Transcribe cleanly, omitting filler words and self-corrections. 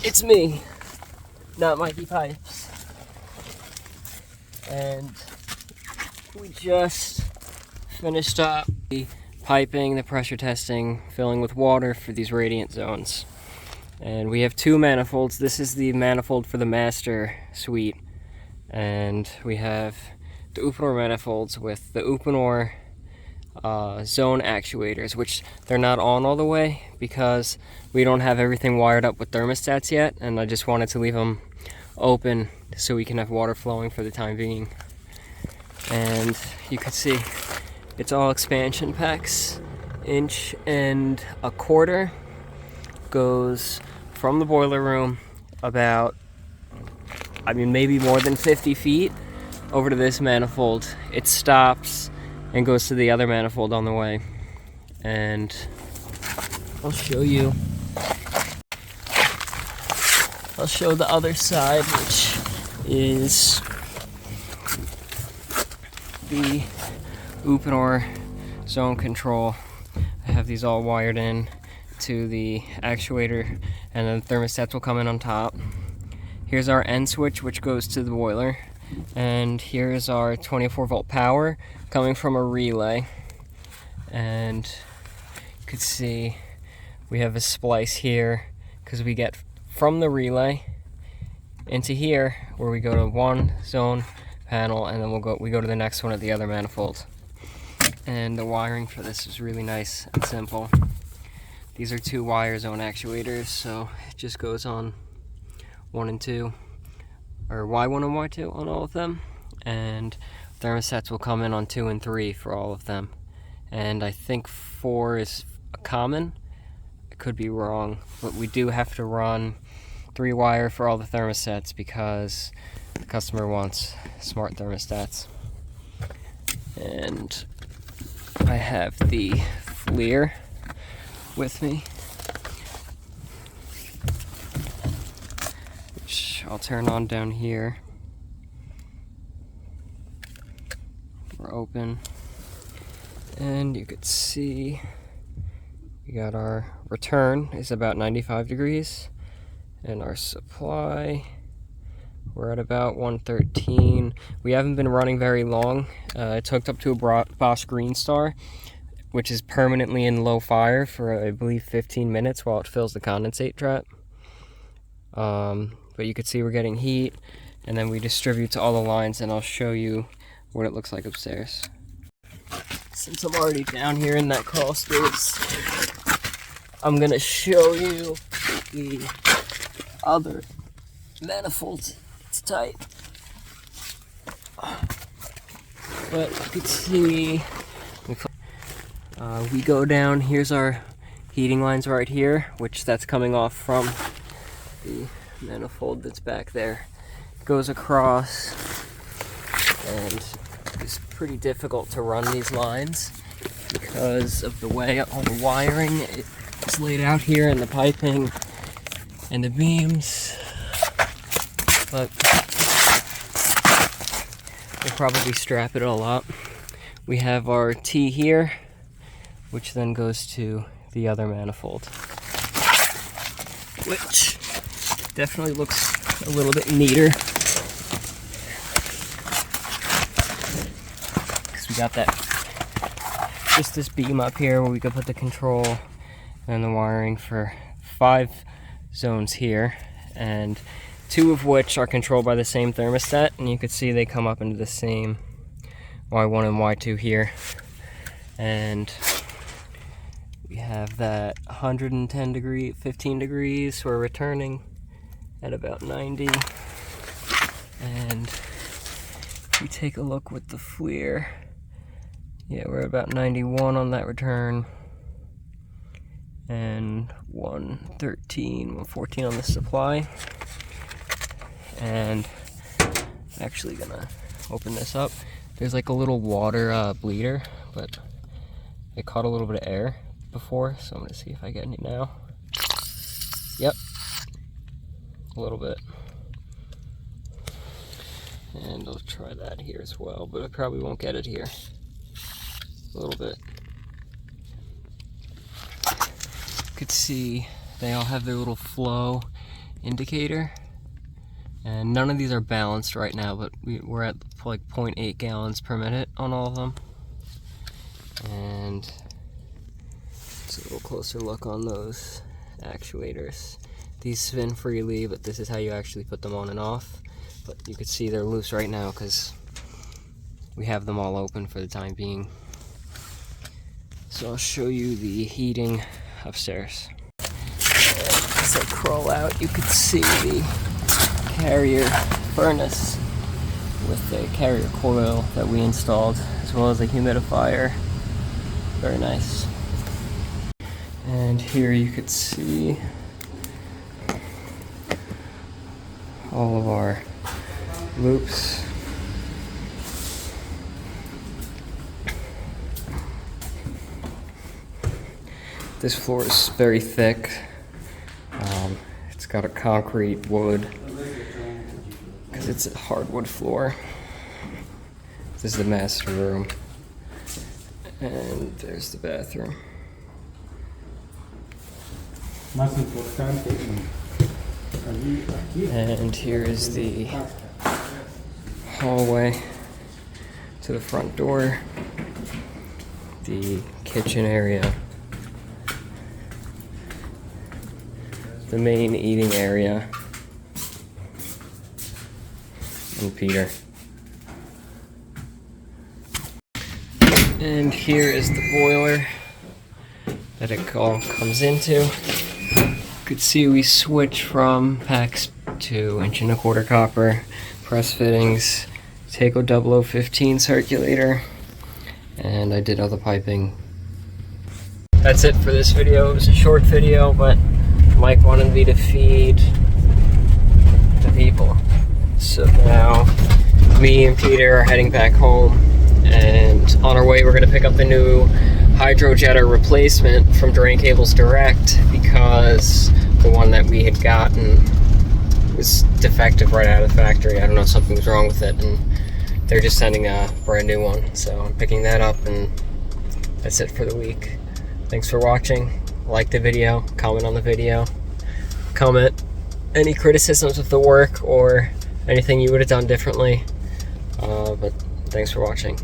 It's me, not Mikey Pipes. And we just finished up the piping, the pressure testing, filling with water for these radiant zones. And we have two manifolds. This is the manifold for the master suite. And we have the Uponor manifolds with the Uponor zone actuators, which they're not on all the way because we don't have everything wired up with thermostats yet, and I just wanted to leave them open so we can have water flowing for the time being. And you can see it's all expansion packs, 1.25 inches, goes from the boiler room about, maybe more than 50 feet over to this manifold. It stops and goes to the other manifold on the way. And I'll show you. I'll show the other side, which is the Uponor zone control. I have these all wired in to the actuator, and then the thermostats will come in on top. Here's our end switch, which goes to the boiler. And here's our 24-volt power coming from a relay. And you can see we have a splice here because we get from the relay into here where we go to one zone panel, and then we go to the next one at the other manifold. And the wiring for this is really nice and simple. These are 2 wire zone actuators, so it just goes on 1 and 2, or Y1 and Y2 on all of them, and thermostats will come in on 2 and 3 for all of them. And I think 4 is common. I could be wrong, but we do have to run 3 wire for all the thermostats because the customer wants smart thermostats. And I have the FLIR with me, which I'll turn on down here. We're open, and you could see we got our return is about 95 degrees, and our supply, we're at about 113. We haven't been running very long. It's hooked up to a Bosch Greenstar, which is permanently in low fire for, I believe, 15 minutes while it fills the condensate trap. But you can see we're getting heat, and then we distribute to all the lines, and I'll show you what it looks like upstairs. Since I'm already down here in that crawl space, I'm gonna show you the other manifold. It's tight, but you can see we go down. Here's our heating lines right here, which that's coming off from the manifold that's back there. It goes across, and it's pretty difficult to run these lines because of the way all the wiring is laid out here, and the piping and the beams. But we'll probably strap it all up. We have our T here, which then goes to the other manifold, which definitely looks a little bit neater because we got just this beam up here where we could put the control and the wiring for 5 zones here, and 2 of which are controlled by the same thermostat, and you can see they come up into the same Y1 and Y2 here. And we have that 110 degree, 15 degrees, we're returning at about 90. And if we take a look with the FLIR, yeah, we're about 91 on that return, and 113, 114 on the supply. And I'm actually gonna open this up. There's like a little water bleeder, but it caught a little bit of air before, so I'm gonna see if I get any now. Yep, a little bit. And I'll try that here as well, but I probably won't get it here. A little bit. could see they all have their little flow indicator, and none of these are balanced right now, but we're at like 0.8 gallons per minute on all of them. And just a little closer look on those actuators. These spin freely, but this is how you actually put them on and off. But you can see they're loose right now because we have them all open for the time being. So I'll show you the heating upstairs. As I crawl out, you can see the carrier furnace with the carrier coil that we installed, as well as a humidifier. Very nice. And here you could see all of our loops. This floor is very thick. It's got a concrete wood because it's a hardwood floor. This is the master room, and there's the bathroom. And here is the hallway to the front door, the kitchen area, the main eating area, and Peter. And here is the boiler that it all comes into. You could see we switch from PEX to 1¼ copper, press fittings, Takeo 0015 circulator, and I did all the piping. That's it for this video. It was a short video, but Mike wanted me to feed the people. So now me and Peter are heading back home, and on our way we're going to pick up the new hydrojetter replacement from Drain Cables Direct, because the one that we had gotten was defective right out of the factory. I don't know, something was wrong with it, and they're just sending a brand new one. So I'm picking that up, and that's it for the week. Thanks for watching. Like the video, comment on the video, comment any criticisms of the work or anything you would have done differently. But thanks for watching.